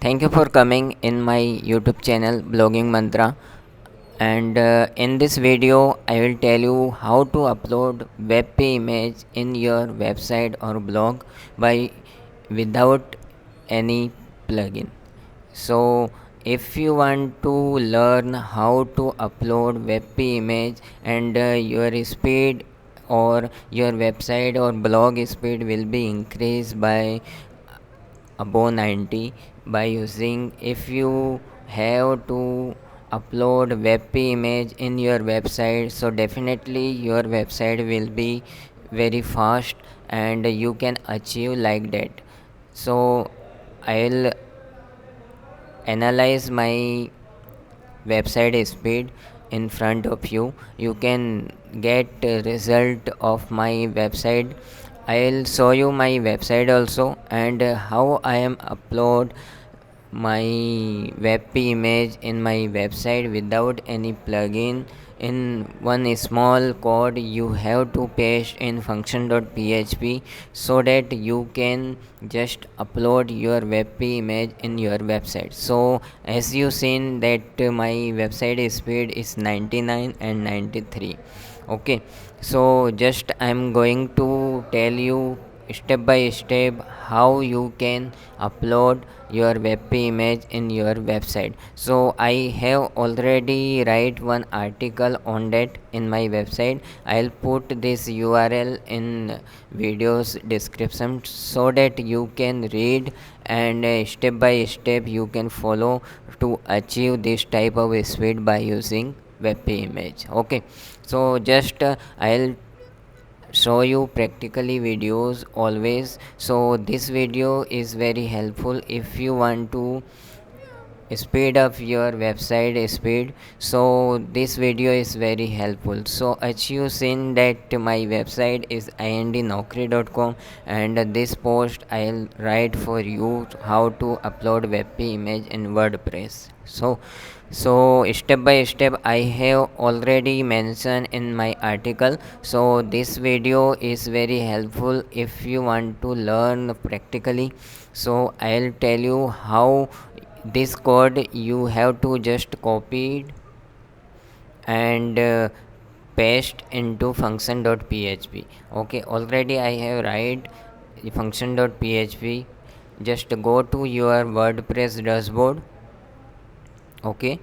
Thank you for coming in my YouTube channel Blogging Mantra. And in this video, I will tell you how to upload webP image in your website or blog by without any plugin. So if you want to learn how to upload webP image and your speed or your website or blog speed will be increased by above 90 by using, if you have to upload webp image in your website, so definitely your website will be very fast and you can achieve like that. So I'll analyze my website speed in front of you. You can get a result of my website. I'll show you my website also, and how I am upload my webp image in my website without any plugin. In one small code you have to paste in function.php so that you can just upload your webp image in your website. So as you seen that my website speed is 99 and 93. Okay, so just I'm going to tell you step by step how you can upload your webp image in your website. So I have already write one article on that in my website. I'll put this url in videos description so that you can read and step by step you can follow to achieve this type of speed by using webp image. Okay, so just I'll show you practically videos always. So this video is very helpful if you want to speed up your website speed. So this video is very helpful. So as you seen that my website is indnaukri.com, and this post I'll write for you how to upload webp image in WordPress. So step by step I have already mentioned in my article. So this video is very helpful if you want to learn practically. So I'll tell you how this code you have to just copy it and paste into function.php. Okay, already I have write function.php. Just go to your WordPress dashboard. Okay,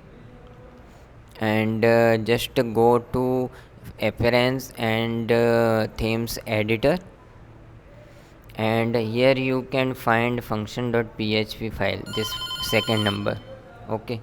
and just go to appearance and themes editor, and here you can find function.php file, this second number. Okay,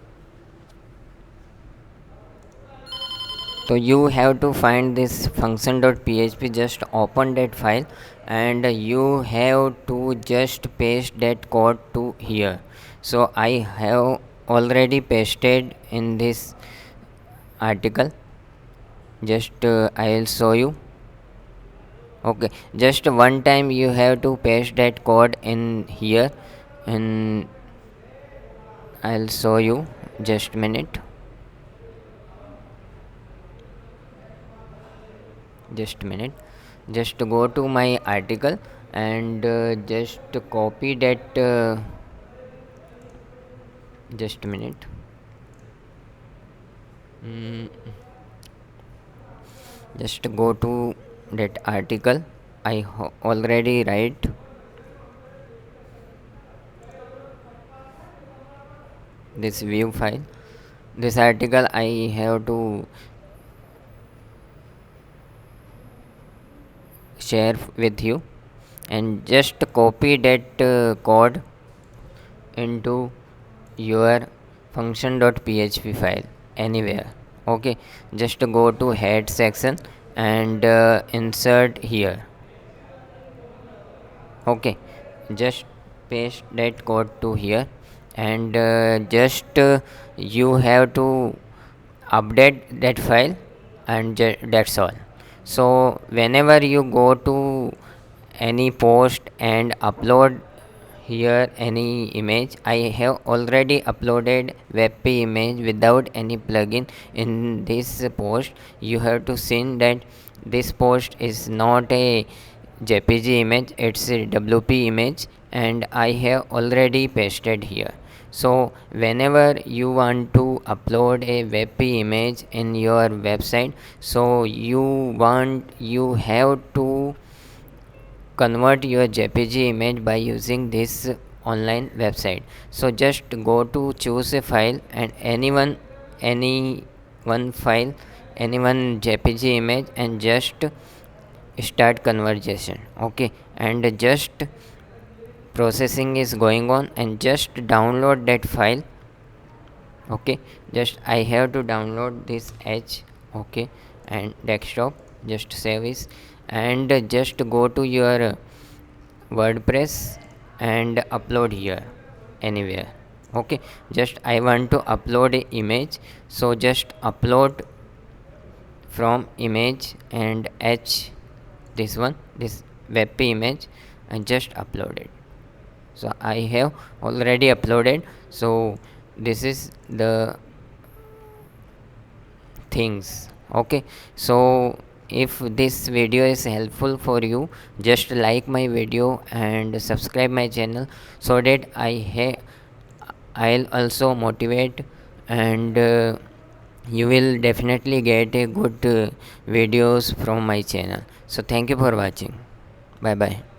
so you have to find this function.php, just open that file and you have to just paste that code to here. So I have already pasted in this article. Just I'll show you. Okay, just one time you have to paste that code in here, and I'll show you. Just minute. Just a minute. Just go to my article and just copy that. Just a minute. Just go to that article. I already write. This view file. This article I have to share with you, and just copy that code into your function.php file anywhere. Okay, just go to head section and insert here. Okay, just paste that code to here, and just you have to update that file, and that's all. So whenever you go to any post and upload here any image, I have already uploaded webp image without any plugin in this post. You have to see that this post is not a jpg image, it's a wp image, and I have already pasted here. So whenever you want to upload a webp image in your website, so you have to convert your jpg image by using this online website. So just go to choose a file, and any one file, any one jpg image, and just start conversation. Okay, and just processing is going on, and just download that file. Okay, just I have to download this h. Okay, and desktop, just save this, and just go to your WordPress and upload here anywhere. Okay, just I want to upload a image, so just upload from image and h, this one, this webp image, and just upload it. So I have already uploaded. So this is the things. Okay, so if this video is helpful for you, just like my video and subscribe my channel, so that I'll also motivate, and you will definitely get a good videos from my channel. So thank you for watching. Bye bye.